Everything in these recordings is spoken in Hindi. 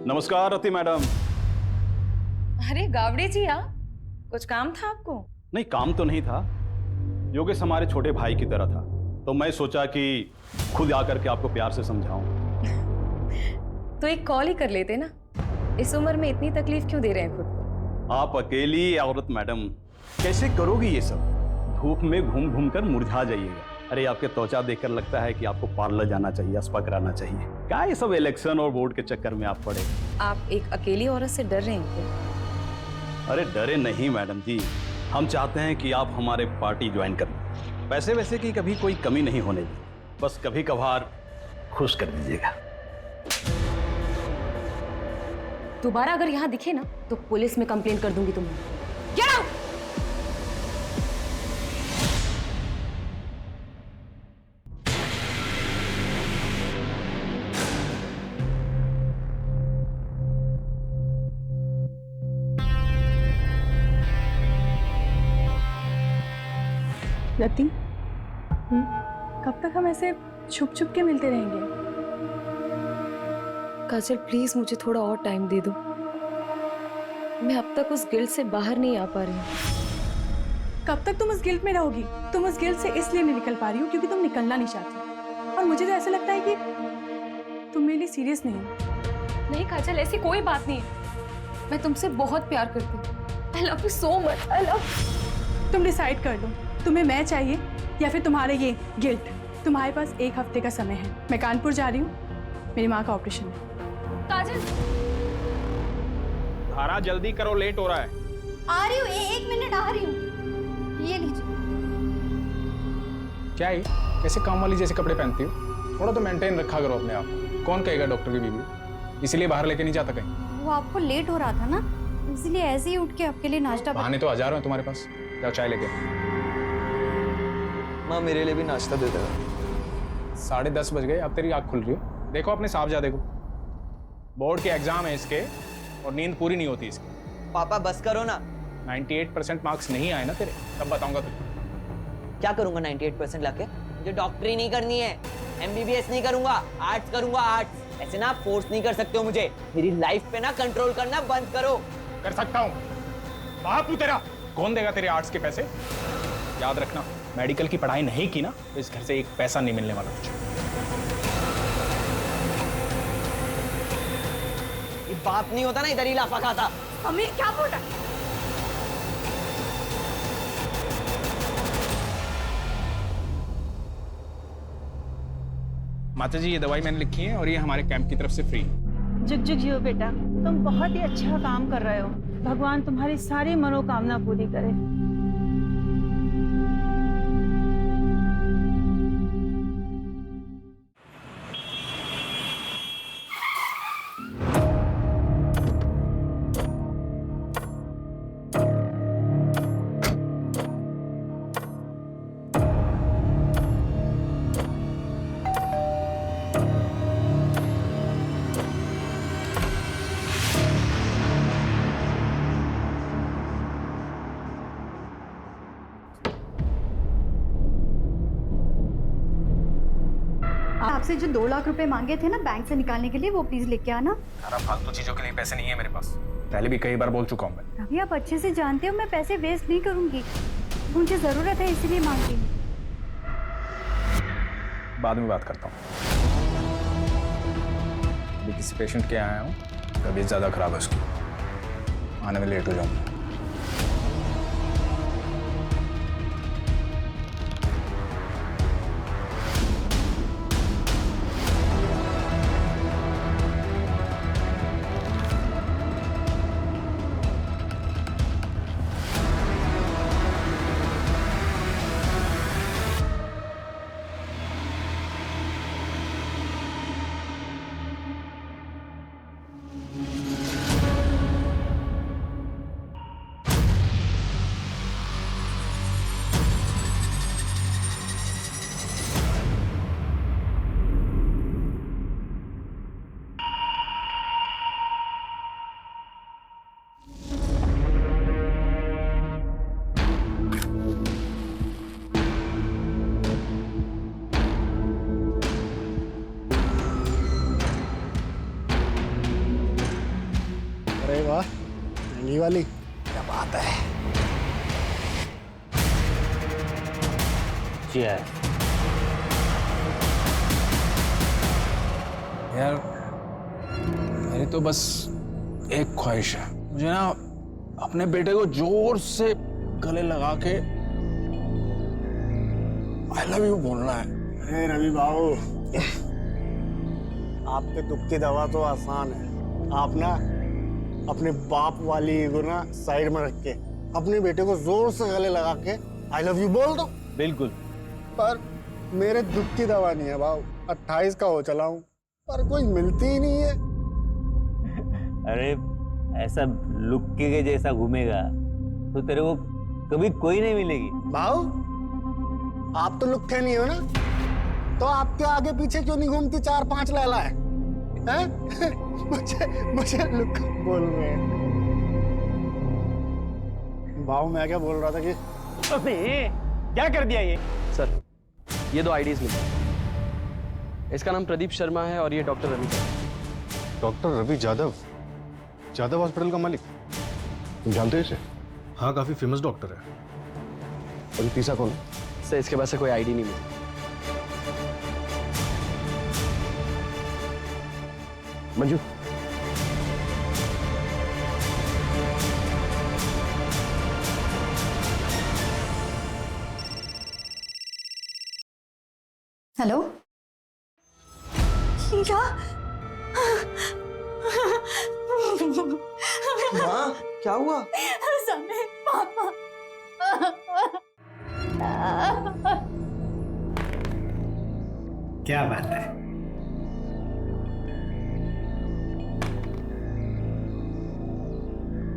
नमस्कार रति मैडम। अरे गावड़े जी, आप कुछ काम था आपको? नहीं, काम तो नहीं था। योगेश हमारे छोटे भाई की तरह था, तो मैं सोचा कि खुद आकर के आपको प्यार से समझाऊं। तो एक कॉल ही कर लेते ना। इस उम्र में इतनी तकलीफ क्यों दे रहे हैं खुद को? आप अकेली औरत मैडम, कैसे करोगी ये सब? धूप में घूम घूम कर मुरझा जाइएगा। अरे आपके त्वचा देखकर लगता है कि आपको पार्लर जाना चाहिए, स्पा कराना चाहिए। क्या ये सब इलेक्शन और वोट के चक्कर में आप पड़े? आप एक अकेली औरत से डर रहे हैं क्या? अरे डरे नहीं मैडम जी, हम चाहते हैं कि आप हमारे पार्टी ज्वाइन कर लें। पैसे वैसे की कभी कोई कमी नहीं होने दी, बस कभी कभार खुश कर दीजिएगा। दोबारा अगर यहाँ दिखे ना तो पुलिस में कंप्लेन कर दूंगी तुम्हें। Get out! रति, कब तक हम ऐसे छुप छुप के मिलते रहेंगे? काजल प्लीज मुझे थोड़ा और टाइम दे दो। मैं अब तक उस गिल्ट से बाहर नहीं आ पा रही हूँ। कब तक तुम उस गिल्ट में रहोगी? तुम उस गिल्ट से इसलिए नहीं निकल पा रही हो क्योंकि तुम निकलना नहीं चाहती। और मुझे तो ऐसा लगता है कि तुम मेरे लिए सीरियस नहीं हो। नहीं काजल, ऐसी कोई बात नहीं है। मैं तुमसे बहुत प्यार करती हूँ। I love you so much. I love. तुम डिसाइड कर लो, तुम्हें मैं चाहिए या फिर तुम्हारे ये गिल्ट। तुम्हारे पास 1 हफ्ते का समय है। मैं कानपुर जा रही हूँ, मेरी माँ का ऑपरेशन है। काजल, धारा जल्दी करो, लेट हो रहा है। आ रही हूँ, एक मिनट आ रही हूँ। ये लीजिए। क्या है? कैसे काम वाली जैसे कपड़े पहनती हो? थोड़ा तो मेंटेन रखा करो अपने आप को। कौन कहेगा डॉक्टर की बीवी? इसीलिए बाहर लेके नहीं जाता कहीं। वो आपको लेट हो रहा था ना, इसलिए ऐसे ही उठ के आपके लिए नाश्ता बहाने तो हजारों हैं तुम्हारे पास। जाओ चाय लेके। माँ मेरे लिए भी नाश्ता दे देना। 10:30 बज गए, अब तेरी आँख खुल रही है। देखो अपने साहबजादे को, बोर्ड के एग्जाम है इसके और नींद पूरी नहीं होती इसकी। पापा बस करो ना। 98% मार्क्स नहीं आए ना तेरे, तब बताऊंगा तुझे। क्या करूंगा 98% लाके? मुझे डॉक्टरी नहीं करनी है, MBBS नहीं करूंगा, आर्ट्स करूंगा आर्ट्स। ऐसे ना फोर्स नहीं कर सकते हो मुझे। मेरी लाइफ पे ना कंट्रोल करना बंद करो। कर सकता हूँ, बापू तेरा कौन देगा तेरे आर्ट्स के पैसे? याद रखना, मेडिकल की पढ़ाई नहीं की ना तो इस घर से 1 पैसा नहीं मिलने वाला तुझे। ये बाप नहीं होता ना, इधर ही लाफा खाता। हमें क्या बोल रहा है? माता जी, ये दवाई मैंने लिखी है और ये हमारे कैंप की तरफ से फ्री है। जुग जुग जियो बेटा, तुम बहुत ही अच्छा काम कर रहे हो। भगवान तुम्हारी सारी मनोकामना पूरी करे। आपसे जो 2 लाख रुपए मांगे थे ना बैंक से निकालने के लिए, वो प्लीज लेके आना। सारा फालतू चीजों के लिए पैसे नहीं है मेरे पास। पहले भी कई बार बोल चुका हूँ मैं। अभी आप अच्छे से जानते हो मैं पैसे वेस्ट नहीं करूंगी। मुझे जरूरत है इसीलिए मांगती हूँ। बाद में बात करता हूँ। अभी किसी पेशेंट के आया हूँ, तबीयत ज्यादा खराब है उसकी, आने में लेट हो जाऊंगा। वाह, महंगी वाली, क्या बात है। यार मेरी तो बस एक ख्वाहिश है, मुझे ना अपने बेटे को जोर से गले लगा के आई लव यू बोलना है। अरे रवि बाबू, आपके दुख की दवा तो आसान है। आप ना अपने बाप वाली ईगो ना साइड में रख के अपने बेटे को जोर से गले लगा के आई लव यू बोल दो। बिल्कुल। पर मेरे दुख की दवा नहीं है बाबू, 28 का हो चला हूँ पर कोई मिलती ही नहीं है। अरे ऐसा लुक्के के जैसा घूमेगा तो तेरे को कभी कोई नहीं मिलेगी। बाबू, आप तो लुक्के नहीं हो ना, तो आपके आगे पीछे क्यों नहीं घूमती 4-5 लैला है? मुझे लुक्का बोल रहे हैं। बाबू मैं क्या बोल रहा था कि अबे क्या कर दिया ये? सर ये 2 आईडीज मिले। इसका नाम प्रदीप शर्मा है और ये डॉक्टर रवि का। डॉक्टर रवि यादव, यादव हॉस्पिटल का मालिक, तुम जानते हो इसे? हाँ, काफी फेमस डॉक्टर है। और ये तीसरा कौन? सर इसके पास से कोई आईडी नहीं मिली। मंजू, हेलो, क्या? माँ क्या हुआ? समय पापा। क्या बात है?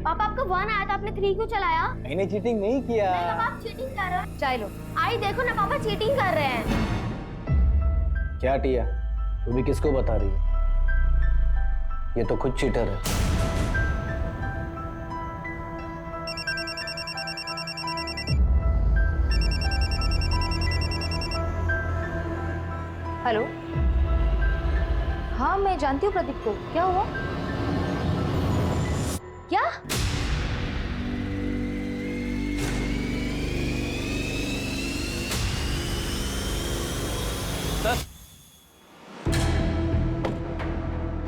पापा आपका 1 आया था, आपने 3 क्यों चलाया? मैंने चीटिंग नहीं किया। पापा आप चीटिंग कर रहे हो। चलो आई देखो ना पापा चीटिंग कर रहे हैं। क्या टिया, तू भी किसको बता रही है? ये तो खुद चीटर है। हेलो, हाँ मैं जानती हूँ प्रदीप को। क्या हुआ? क्या?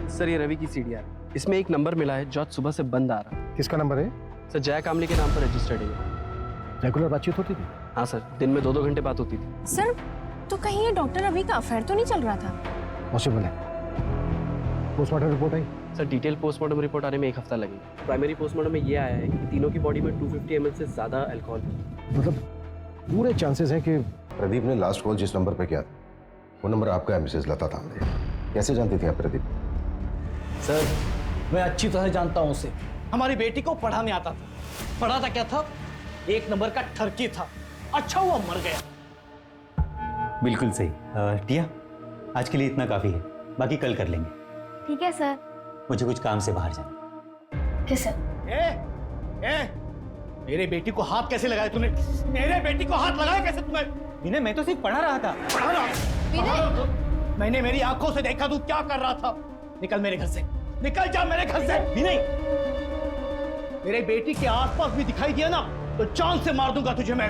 सर ये रवि की सीडीआर, इसमें एक नंबर मिला है जो आज सुबह से बंद आ रहा है। किसका नंबर है? सर जय कामली के नाम पर रजिस्टर्ड है। रेगुलर बातचीत होती थी? हाँ सर, दिन में 2-2 घंटे बात होती थी। सर तो कहीं ये डॉक्टर रवि का अफेयर तो नहीं चल रहा था? पॉसिबल है। पोस्टमार्टम रिपोर्ट आई? सर डिटेल पोस्टमार्टम रिपोर्ट आने में 1 हफ्ता लगेगा। प्राइमरी पोस्टमार्टम में ये आया है कि तीनों की बॉडी में 250 ml से ज्यादा अल्कोहल है। मतलब पूरे चांसेस हैं कि प्रदीप ने लास्ट कॉल जिस नंबर पे किया वो नंबर आपका है, मिसेस लता तांबे। कैसे जानती थी आप प्रदीप? सर मैं अच्छी तरह जानता हूँ उसे। हमारी बेटी को पढ़ाने आता था। पढ़ाता क्या था? 1 नंबर का ठरकी था। अच्छा हुआ मर गया। बिल्कुल सही। टिया, आज के लिए इतना काफी है, बाकी कल कर लेंगे। ठीक है सर। मुझे कुछ काम से बाहर जाना। किस सर? मेरे बेटी को हाथ कैसे लगाया तूने? मेरे बेटी को हाथ लगाया कैसे तूने? विनय मैं तो सिर्फ पढ़ा रहा था। पढ़ा रहा? मैंने मेरी आंखों से देखा तू क्या कर रहा था। निकल मेरे घर से, निकल जा मेरे घर से। विनय, मेरे बेटी के आसपास भी दिखाई दिया ना तो जान से मार दूंगा तुझे मैं।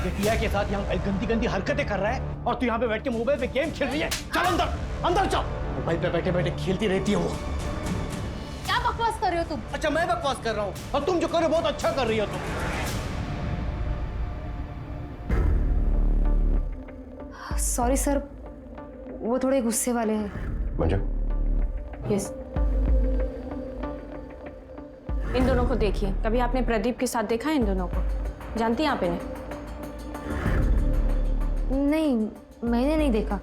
टिया के साथ यहाँ गंदी गंदी हरकतें कर रहा है और तू यहाँ पे बैठ के मोबाइल पे गेम खेल रही है। चल अंदर, अंदर चल। मोबाइल पे बैठे बैठे खेलती रहती है वो। क्या बकवास कर रहे हो तुम? अच्छा मैं बकवास कर रहा हूँ और तुम जो कर रहे हो बहुत अच्छा कर रही हो तुम। सॉरी सर, वो थोड़े गुस्से वाले हैं। मंजू, यस। इन दोनों को देखिए, कभी आपने प्रदीप के साथ देखा है इन दोनों को? जानती हैं आप इन्हें? नहीं, मैंने नहीं देखा।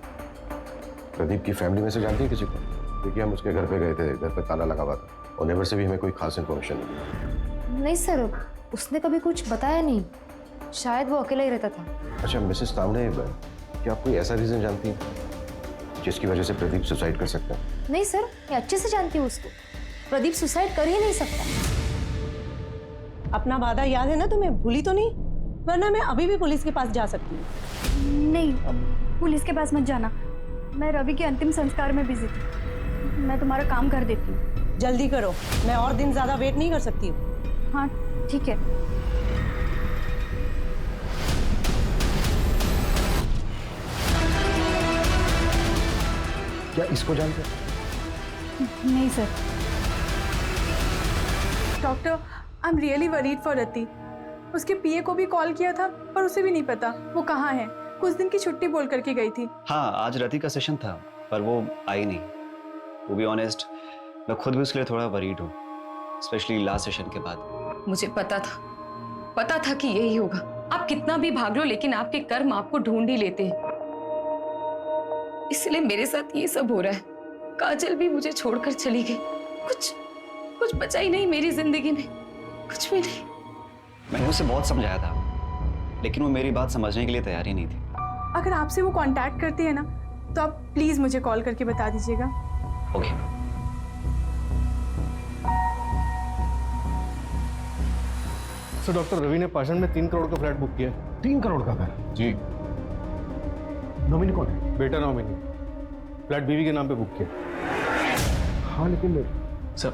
प्रदीप की फैमिली में से जानती है किसी को? क्योंकि हम उसके घर पे गए थे, घर पे ताला लगा हुआ था और नेबर से भी हमें कोई खास इन्फॉर्मेशन नहीं मिली। नहीं सर, उसने कभी कुछ बताया नहीं। शायद वो अकेला ही रहता था। अच्छा मिसेस तांबे, क्या आप कोई ऐसा रीजन जानती हैं जिसकी वजह से प्रदीप सुसाइड कर सकता है? नहीं सर, मैं अच्छे से जानती हूँ उसको। प्रदीप सुसाइड कर ही नहीं सकता। अपना वादा याद है ना तुम्हें? भूली तो नहीं? वरना मैं अभी भी पुलिस के पास जा सकती हूँ। नहीं, पुलिस के पास मत जाना। मैं रवि के अंतिम संस्कार में बिजी थी। मैं तुम्हारा काम कर देती हूँ। जल्दी करो, मैं और दिन ज्यादा वेट नहीं कर सकती हूँ। हाँ ठीक है। क्या इसको जानते? नहीं sir. Doctor, I am really worried for Rati. उसके पीए को भी कॉल किया था पर उसे भी नहीं पता वो कहाँ है। कुछ दिन की छुट्टी बोल करके गई थी। हाँ, आज रति का सेशन था पर वो आई नहीं। टू बी ऑनेस्ट, मैं खुद भी उसके लिए थोड़ा वरीड हूँ, स्पेशली लास्ट सेशन के बाद। मुझे पता था कि यही होगा। आप कितना भी भाग लो लेकिन आपके कर्म आपको ढूंढ ही लेते हैं। इसलिए मेरे साथ ये सब हो रहा है। काजल भी मुझे छोड़कर चली गई। कुछ बचा ही नहीं मेरी जिंदगी में, कुछ भी नहीं। मैंने उसे बहुत समझाया था लेकिन वो मेरी बात समझने के लिए तैयार ही नहीं थी। अगर आपसे वो कांटेक्ट करती है ना तो आप प्लीज मुझे कॉल करके बता दीजिएगा। ओके। सर, डॉक्टर रवि ने पाषाण में 3 करोड़ का फ्लैट बुक किया है। 3 करोड़ का घर? जी। नॉमिनी कौन है? बेटा नॉमिनी। फ्लैट बीवी के नाम पे बुक किया। हाँ लेकिन सर,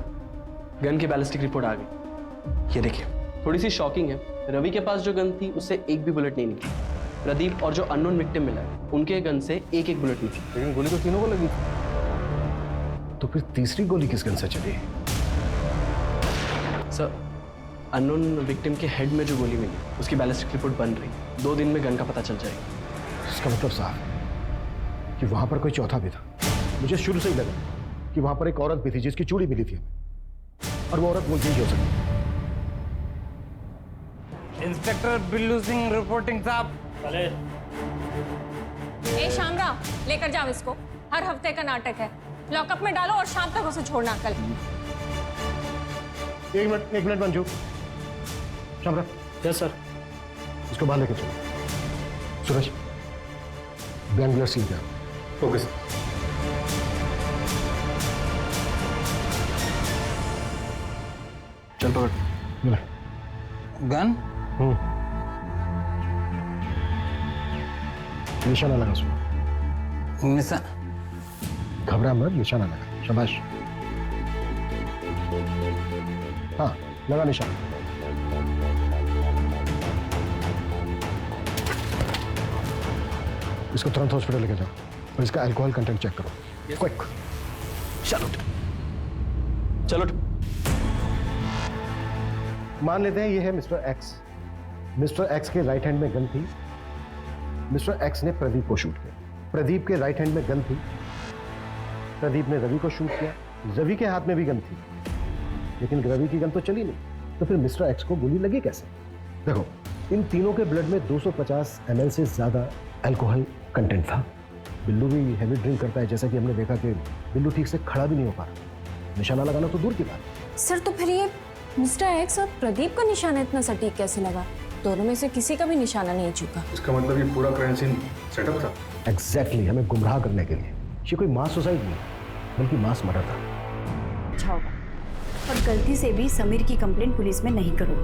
गन की बैलिस्टिक रिपोर्ट आ गई। ये देखिए, थोड़ी सी शॉकिंग है। रवि के पास जो गन थी उससे एक भी बुलेट नहीं निकली। प्रदीप और जो अननोन विक्टिम मिला है उनके गन से एक बुलेट निकली। लेकिन गोली तो तीनों को लगी थी। तो फिर तीसरी गोली किस गन से चली? सर, अननोन विक्टिम के हेड में जो गोली मिली उसकी बैलिस्टिक रिपोर्ट बन रही है। 2 दिन में गन का पता चल जाएगा। इसका मतलब साफ है कि वहां पर कोई चौथा भी था। मुझे शुरू से ही लगा कि वहां पर एक औरत भी थी जिसकी चूड़ी मिली थी और वो औरत मुझे ही हो सकती। इंस्पेक्टर बिल्लू सिंह रिपोर्टिंग साहब। ए शामराव, लेकर जाओ इसको। हर हफ्ते का नाटक है। लॉकअप में डालो और शाम तक उसे छोड़ना। कल 1 minute Manju. Shamrao. Yes sir. इसको बाहर लेके चलो। सूरज, बैंगलोर सील कर। Okay sir. चल पकड़। गन? निशाना लगा उसमें। घबरा मत, निशाना लगा। शाबाश। हाँ, लगा निशाना। इसको तुरंत हॉस्पिटल लेके जाओ और इसका अल्कोहल कंटेंट चेक करो। क्विक। चलो। मान लेते हैं ये है मिस्टर एक्स। मिस्टर एक्स के राइट हैंड में गन थी। मिस्टर एक्स ने प्रदीप को शूट किया। प्रदीप के राइट हैंड में गन थी। प्रदीप ने रवि को शूट किया। रवि के हाथ में भी गन थी लेकिन रवि की गन तो चली नहीं। तो फिर मिस्टर एक्स को गोली लगी कैसे? देखो, इन तीनों के ब्लड में 250 ml से ज्यादा अल्कोहल कंटेंट था। बिल्लू भी हैवी ड्रिंक करता है, जैसा कि हमने देखा कि बिल्लू ठीक से खड़ा भी नहीं हो पा रहा। निशाना लगाना तो दूर की बात। सर, तो फिर ये मिस्टर एक्स और प्रदीप का निशाना इतना सटीक कैसे लगा? दोनों में से किसी का भी निशाना नहीं चुका। इसका मतलब ये पूरा क्राइम सीन सेटअप था। एग्जैक्टली, हमें गुमराह करने के लिए। ये कोई मास सुसाइड नहीं बल्कि मास मर्डर था। अच्छा होगा। और गलती से भी समीर की कंप्लेंट पुलिस में नहीं करो।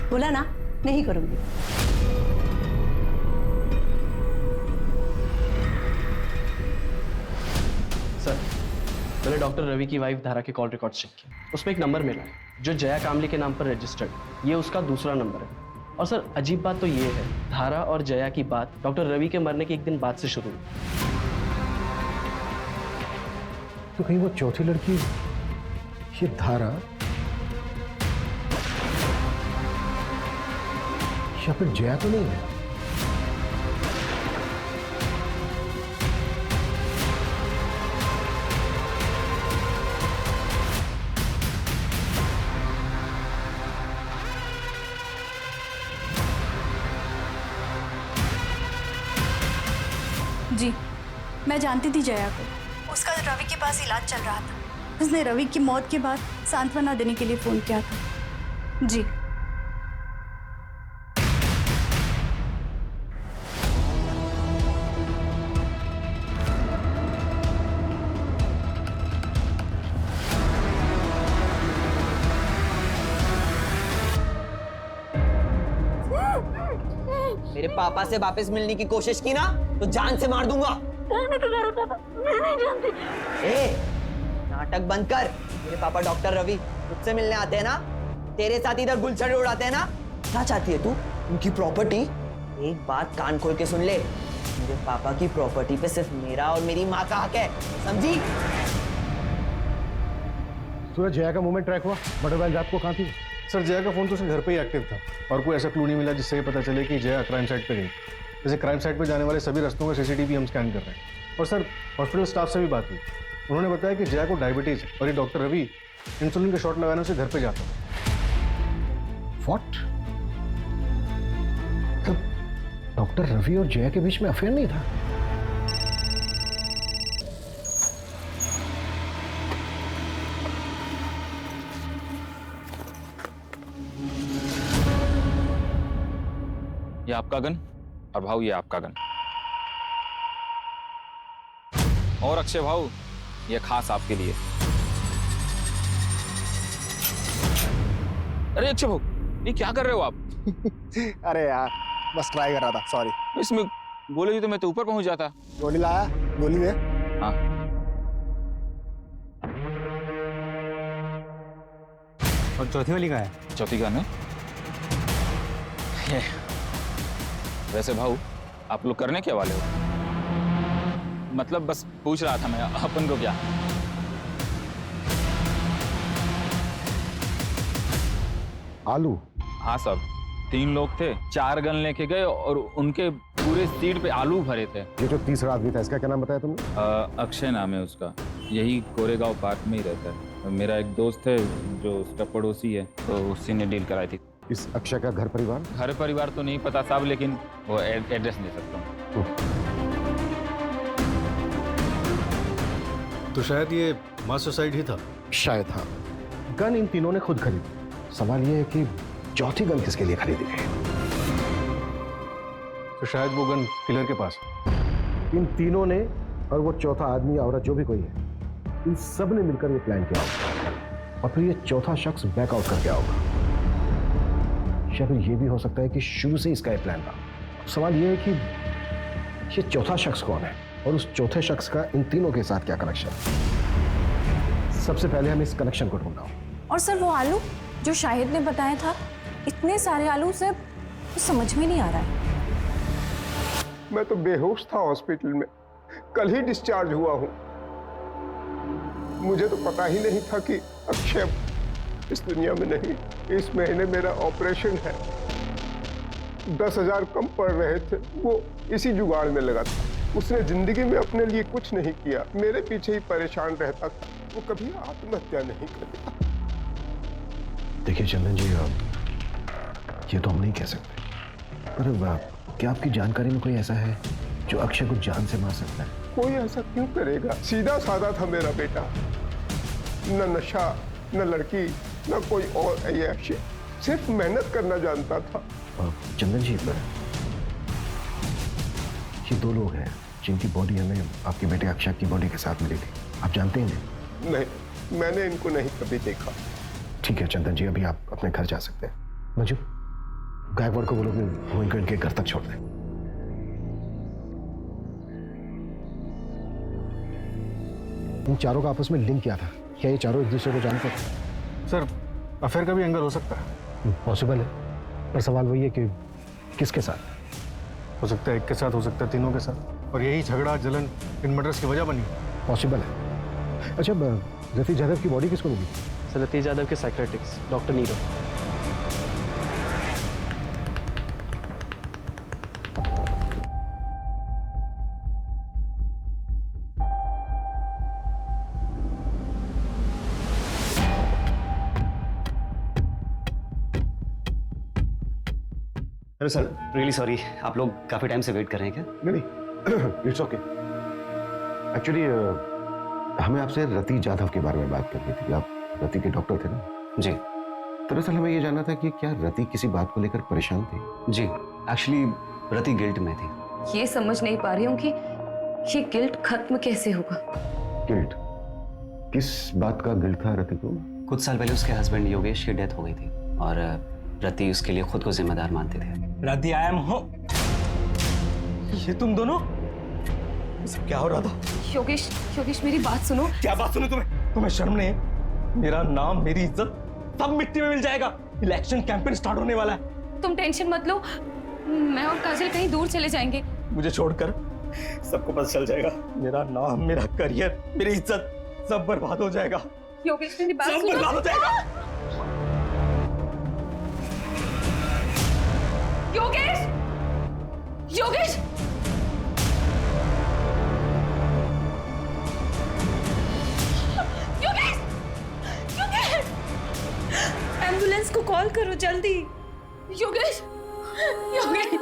बोला ना, नहीं करूंगी। सर, मैंने डॉक्टर रवि की वाइफ धारा के कॉल रिकॉर्ड चेक किया। उसमें एक नंबर मिला है जो जया कामली के नाम पर रजिस्टर्ड। ये उसका दूसरा नंबर है। और सर, अजीब बात तो ये है, धारा और जया की बात डॉक्टर रवि के मरने के 1 दिन बाद से शुरू हुई। तो कहीं वो चौथी लड़की ये धारा या फिर जया तो नहीं है? जी, मैं जानती थी जया को। उसका रवि के पास इलाज चल रहा था। उसने रवि की मौत के बाद सांत्वना देने के लिए फोन किया था। जी। मेरे पापा से वापस मिलने की कोशिश की ना तो जान से मार दूंगा। कौन है तुम्हारा पापा? मैं नहीं जानती। नाटक बंद कर। मेरे पापा डॉक्टर रवि मुझसे मिलने आते हैं ना, तेरे साथ इधर गुलछड़े उड़ाते हैं ना। क्या चाहती है तू? उनकी प्रॉपर्टी? एक बात कान खोल के सुन ले, मेरे पापा की प्रॉपर्टी पे सिर्फ मेरा और मेरी माँ का हक है, समझी? सूरज, जया का मूवमेंट ट्रैक हुआ? मर्डर वाली रात को कहाँ थी? सर जया का फोन तो उसके घर पे ही एक्टिव था और कोई ऐसा क्लू नहीं मिला जिससे ये पता चले कि जया क्राइम साइट पे गई। जैसे क्राइम साइट पे जाने वाले सभी रास्तों का सीसीटीवी हम स्कैन कर रहे हैं। और सर हॉस्पिटल स्टाफ से भी बात हुई, उन्होंने बताया कि जया को डायबिटीज और ये डॉक्टर रवि इंसुलिन के शॉट लगाने से घर पे जाता है। व्हाट? डॉक्टर रवि और जया के बीच में अफेयर नहीं था? ये आपका गन और भाऊ ये आपका गन। और अक्षय भाऊ ये खास आपके लिए। अरे अक्षय भाऊ ये क्या कर रहे हो आप? अरे यार बस ट्राई कर रहा था, सॉरी। इसमें गोली तो मैं तो ऊपर पहुंच जाता। गोली लाया? गोली दे। हाँ और चौथी वाली कहाँ है? चौथी गन है। वैसे भाऊ आप लोग करने क्या वाले हो? मतलब बस पूछ रहा था मैं, अपन को क्या? आलू? हाँ सब 3 लोग थे, 4 गन लेके गए और उनके पूरे सीट पे आलू भरे थे। ये जो तीसरा आदमी था इसका क्या नाम बताया तुमने? अक्षय नाम है उसका, यही कोरेगांव पार्क में ही रहता है। मेरा एक दोस्त है जो उसका पड़ोसी है, तो उसी ने डील कराई थी। इस अक्षय का घर परिवार? घर परिवार तो नहीं पता साहब, लेकिन वो एड्रेस दे सकता हूँ। तो शायद ये मास सुसाइड ही था। शायद हाँ। गन इन तीनों ने खुद खरीदी। सवाल ये है कि चौथी गन किसके लिए खरीदी गई? तो शायद वो गन किलर के पास। इन तीनों ने और वो चौथा आदमी या औरत जो भी कोई है, इन सब ने मिलकर ये प्लान किया होगा और फिर ये चौथा शख्स बैकआउट कर गया होगा। या फिर ये भी हो सकता है कि शुरू से इसका ये प्लान था। सवाल ये है कि ये चौथा शख्स कौन है और उस चौथे शख्स का इन तीनों के साथ क्या कनेक्शन है। सबसे पहले हम इस कनेक्शन को ढूंढना होगा। और सर वो आलू जो शाहिद ने बताया था, इतने सारे आलू से समझ में नहीं आ रहा है। मैं तो बेहोश था हॉस्पिटल में, कल ही डिस्चार्ज हुआ हूं। मुझे तो पता ही नहीं था कि अक्षय इस दुनिया में नहीं। इस महीने मेरा ऑपरेशन है, 10,000 कम पड़ रहे थे, वो इसी जुगाड़ में लगा था। उसने जिंदगी में अपने लिए कुछ नहीं किया, मेरे पीछे ही परेशान रहता था। वो कभी आत्महत्या नहीं करता। देखिए चंदन जी, ये तो हम नहीं कह सकते, पर क्या आपकी जानकारी में कोई ऐसा है जो अक्षय को जान से मार सकता है? कोई ऐसा क्यों करेगा? सीधा साधा था मेरा बेटा, न नशा, न लड़की, न कोई और ऐसी, सिर्फ मेहनत करना जानता था। चंदन जी, ये 2 लोग हैं जिनकी बॉडी हमें आपके बेटे अक्षय की बॉडी के साथ मिली थी। आप जानते हैं इन्हें? नहीं, मैंने इनको नहीं कभी देखा। ठीक है चंदन जी, अभी आप अपने घर जा सकते हैं। मंजू, गायकवाड़ को बोलो कि वो इनको इनके घर तक छोड़ दें। इन चारों का आपस में लिंक क्या था? क्या ये चारों एक दूसरे को जानते थे? सर अफेयर का भी एंगल हो सकता है। पॉसिबल है, पर सवाल वही है कि किसके साथ? हो सकता है एक के साथ, हो सकता है तीनों के साथ, और यही झगड़ा जलन इन मर्डर्स की वजह बनी। पॉसिबल है। अच्छा, रतीश यादव की बॉडी किसको मिली? सर रतीश यादव के psychiatrist doctor Nirav. Hello sir, really sorry, आप लोग काफी टाइम से वेट कर रहे हैं क्या? नहीं, इट्स ओके। एक्चुअली हमें आपसे रतीश यादव के बारे में बात करनी थी। आप रति के डॉक्टर थे ना? जी। दरअसल हमें ये जानना था कि क्या रति किसी बात को लेकर परेशान थी? जी, एक्चुअली रति गिल्ट में थी। ये समझ नहीं पा रही हूँ कि ये गिल्ट खत्म कैसे होगा। गिल्ट? किस बात का गिल्ट था रति को? कुछ साल पहले उसके हस्बैंड योगेश की डेथ हो गई थी और रति उसके लिए खुद को जिम्मेदार मानते थे। रति, आई एम होम। ये तुम दोनों? क्या हो रहा था? योगेश, योगेश मेरी बात सुनो। क्या बात सुनो तुम्हें? तुम्हें शर्म नहीं? मेरा नाम, मेरी इज्जत सब मिट्टी में मिल जाएगा। इलेक्शन कैंपेन स्टार्ट होने वाला है। तुम टेंशन मत लो, मैं और काजल कहीं दूर चले जाएंगे। मुझे छोड़कर सबको पता चल जाएगा। मेरा नाम, मेरा करियर, मेरी इज्जत सब बर्बाद हो जाएगा। योगेश मेरी बात सब सुनो। बर्बाद हो जाएगा। योगेश! योगेश! योगेश! योगेश! एम्बुलेंस को कॉल करो जल्दी। योगेश! योगेश!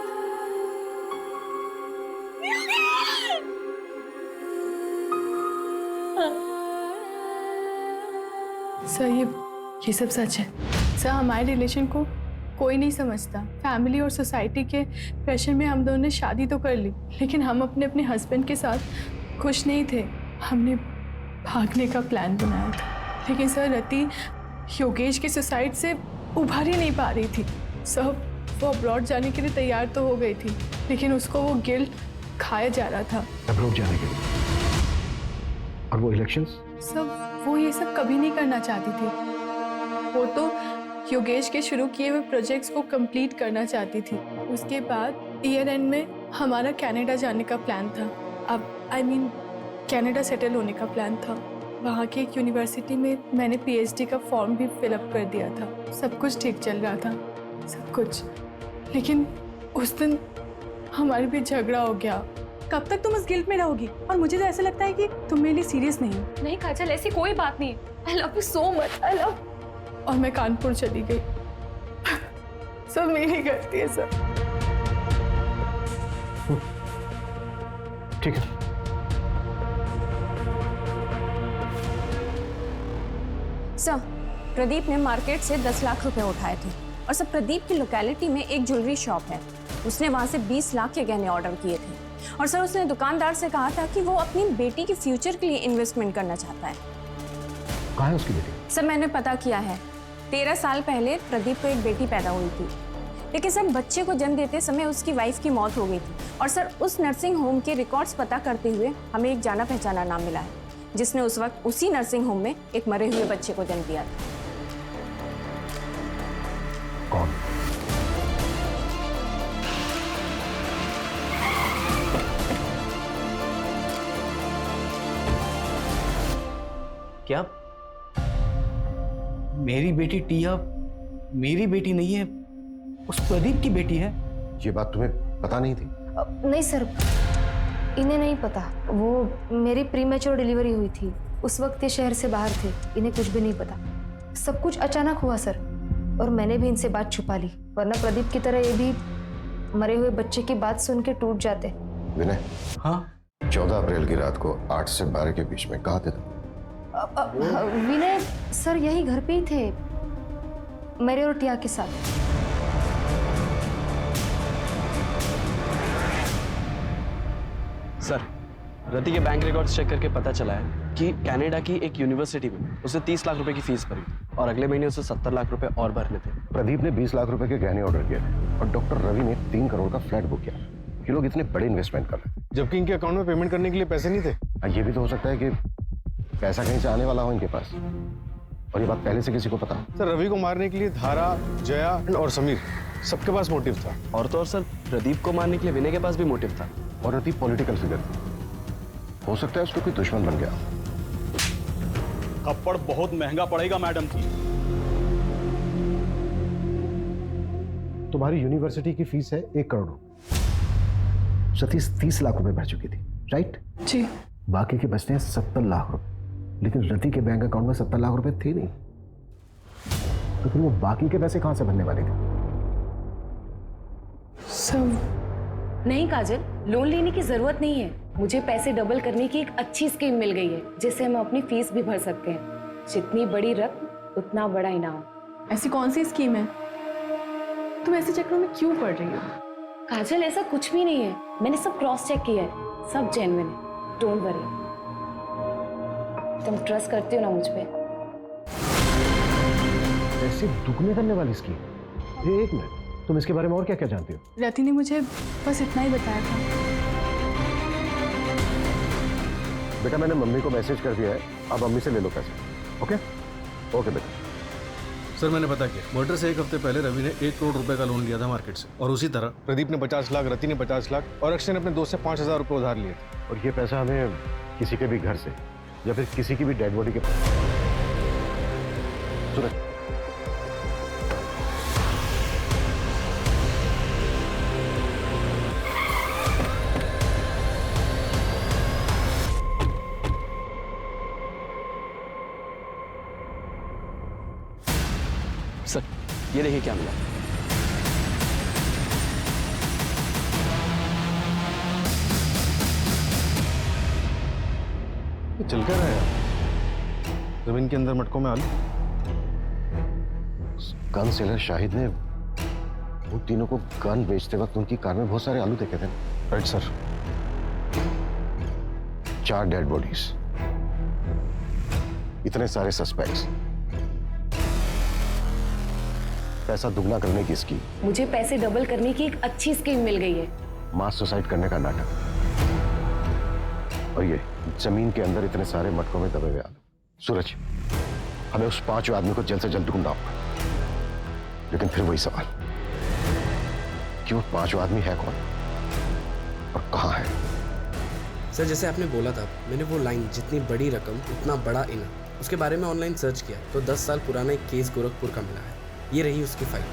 सर ये सब सच है। सर हमारे रिलेशन को कोई नहीं समझता। फैमिली और सोसाइटी के प्रेशर में हम दोनों ने शादी तो कर ली, लेकिन हम अपने अपने हस्बैंड के साथ खुश नहीं थे। हमने भागने का प्लान बनाया था, लेकिन सर रति योगेश के सुसाइड से उभर ही नहीं पा रही थी। सर वो अब्रॉड जाने के लिए तैयार तो हो गई थी, लेकिन उसको वो गिल्ट खाया जा रहा था। अब्रॉड जाने के लिए? और वो इलेक्शंस? सब वो ये सब कभी नहीं करना चाहती थी। वो तो योगेश के शुरू किए हुए प्रोजेक्ट्स को कंप्लीट करना चाहती थी। उसके बाद ईयर एंड में हमारा कनाडा जाने का प्लान था। अब कनाडा सेटल होने का प्लान था। वहाँ की एक यूनिवर्सिटी में मैंने पीएचडी का फॉर्म भी फिलअप कर दिया था। सब कुछ ठीक चल रहा था, सब कुछ। लेकिन उस दिन हमारे बीच झगड़ा हो गया। कब तक तुम इस गिल्ट में रहोगी? और मुझे तो ऐसा लगता है कि तुम मेरे लिए सीरियस नहीं हो। नहीं काजल, ऐसी कोई बात नहीं। I love you so much. I love. और मैं कानपुर चली गई। सब मेरी गलती है सर। ठीक है। सर प्रदीप ने मार्केट से 10 लाख रुपए उठाए थे। और सर प्रदीप की लोकेलिटी में एक ज्वेलरी शॉप है, उसने वहां से 20 लाख के गहने ऑर्डर किए थे। और सर उसने दुकानदार से कहा था कि वो अपनी बेटी के फ्यूचर के लिए इन्वेस्टमेंट करना चाहता है। कहाँ है उसकी बेटी? सर मैंने पता किया है, 13 साल पहले प्रदीप को एक बेटी पैदा हुई थी, लेकिन सर बच्चे को जन्म देते समय उसकी वाइफ की मौत हो गई थी। और सर उस नर्सिंग होम के रिकॉर्ड्स पता करते हुए हमें एक जाना पहचाना नाम मिला है, जिसने उस वक्त उसी नर्सिंग होम में एक मरे हुए बच्चे को जन्म दिया था। कौन? क्या मेरी बेटी टिया मेरी बेटी नहीं है, उस प्रदीप की बेटी है? ये बात तुम्हें पता नहीं थी? नहीं सर, इन्हें नहीं पता। वो मेरी प्रीमेच्योर डिलीवरी हुई थी, उस वक्त ये शहर से बाहर थे, इन्हें कुछ भी नहीं पता। सब कुछ अचानक हुआ सर, और मैंने भी इनसे बात छुपा ली, वरना प्रदीप की तरह ये भी मरे हुए बच्चे की बात सुन के टूट जाते। विनय, हाँ 14 अप्रैल की रात को 8 से 12 के बीच में कहाँ थे तुम? विनय सर यही घर पे ही थे, मेरे और टिया के साथ। सर रति के बैंक रिकॉर्ड्स चेक करके पता चला है कि कनाडा की एक यूनिवर्सिटी में उसने 30 लाख रुपए की फीस भरी और अगले महीने उसे 70 लाख रुपए और भरने थे। प्रदीप ने 20 लाख रुपए के गहने ऑर्डर किए थे और डॉक्टर रवि ने 3 करोड़ का फ्लैट बुक किया। ये लोग इतने बड़े इन्वेस्टमेंट कर रहे थे, जबकि इनके अकाउंट में पेमेंट करने के लिए पैसे नहीं थे। ये भी तो हो सकता है कि पैसा कहीं से आने वाला हो इनके पास, और ये बात पहले से किसी को पता। सर रवि को मारने के लिए धारा, जया और समीर सबके पास मोटिव था। और तो और सर प्रदीप को मारने के लिए विनय के पास भी मोटिव था। और रति पॉलिटिकल फिगर थी, हो सकता है उसको कोई दुश्मन बन गया। थप्पड़ बहुत महंगा पड़ेगा मैडम जी। तुम्हारी यूनिवर्सिटी की फीस है 1 करोड़। सतीश 30 लाख रुपए भर चुकी थी, राइट? जी। बाकी के बचते हैं 70 लाख रुपए, लेकिन रति के बैंक अकाउंट में 70 लाख रुपए थे नहीं, तो फिर वो बाकी के पैसे कहां से भरने वाले थे? सब नहीं काजल, लोन लेने की जरूरत नहीं है। मुझे पैसे डबल करने की एक अच्छी स्कीम मिल गई है, जिससे हम अपनी फीस भी भर सकते हैं। जितनी बड़ी रकम उतना बड़ा इनाम। ऐसी कौन सी स्कीम है? तुम ऐसे चक्रों में क्यों पड़ रही हो? काजल ऐसा कुछ भी नहीं है, मैंने सब क्रॉस चेक किया है, सब जेन्युइन है। Don't worry. तुम ट्रस्ट करते हो ना मुझ पे? ऐसे दुगने करने वाली स्कीम? एक मिनट, तुम इसके बारे में और क्या क्या जानती हो? रति ने मुझे बस इतना ही बताया था। बेटा मैंने मम्मी को मैसेज कर दिया है, आप मम्मी से ले लो पैसे। ओके ओके बेटा। सर मैंने पता किया, मर्डर से 1 हफ्ते पहले रवि ने 1 करोड़ रुपए का लोन लिया था मार्केट से, और उसी तरह प्रदीप ने 50 लाख, रति ने 50 लाख और अक्षय ने अपने दोस्त से 5,000 रुपए उधार लिए थे। और ये पैसा हमें किसी के भी घर से या फिर किसी की भी डेड बॉडी के सूरज, सर ये देखिए क्या मिला। ये चल क्या रहा है यार? जमीन के अंदर मटकों में आलू। गन सेलर शाहिद ने उन तीनों को गन बेचते वक्त उनकी कार में बहुत सारे आलू देखे थे। Right sir. 4 डेड बॉडीज, इतने सारे सस्पेक्ट्स, पैसा दुगना करने की स्कीम। मुझे पैसे डबल करने की एक अच्छी स्कीम मिल गई है। मास सुसाइड करने का नाटक, और ये जमीन के अंदर इतने सारे मटकों में दबे हुए आलू। सूरज, हमें उस 5 आदमी को जल्द से जल्द ढूंढना होगा, लेकिन फिर वही सवाल कि वो 5 आदमी है कौन और कहां है। सर जैसे आपने बोला था, मैंने वो लाइन जितनी बड़ी रकम उतना बड़ा इनाम, उसके बारे में ऑनलाइन सर्च किया तो 10 साल पुराना एक केस गोरखपुर का मिला है। ये रही उसकी फाइल।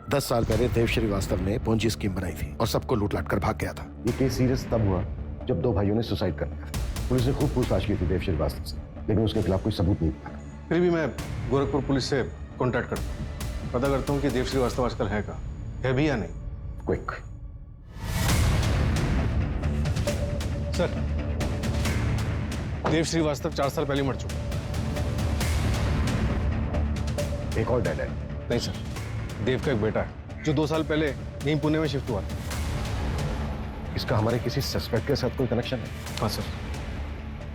दस साल पहले देव श्रीवास्तव ने पोंजी स्कीम बनाई थी और सबको लूट-लाट कर भाग गया था। ये केस सीरियस तब हुआ जब 2 भाइयों ने सुसाइड कर लिया। पुलिस ने खूब पूछताछ की थी देव श्रीवास्तव से, लेकिन उसके खिलाफ कोई सबूत नहीं था। फिर भी मैं गोरखपुर पुलिस से कांटेक्ट करता हूँ, पता करता हूँ कि देव श्रीवास्तव आजकल है कहाँ, है भी या नहीं। क्विक। सर, देव श्रीवास्तव 4 साल पहले मर चुका। एक और डेड है। नहीं सर, देव का एक बेटा है जो 2 साल पहले यहीं पुणे में शिफ्ट हुआ था। इसका हमारे किसी सस्पेक्ट के साथ कोई कनेक्शन है? हाँ सर।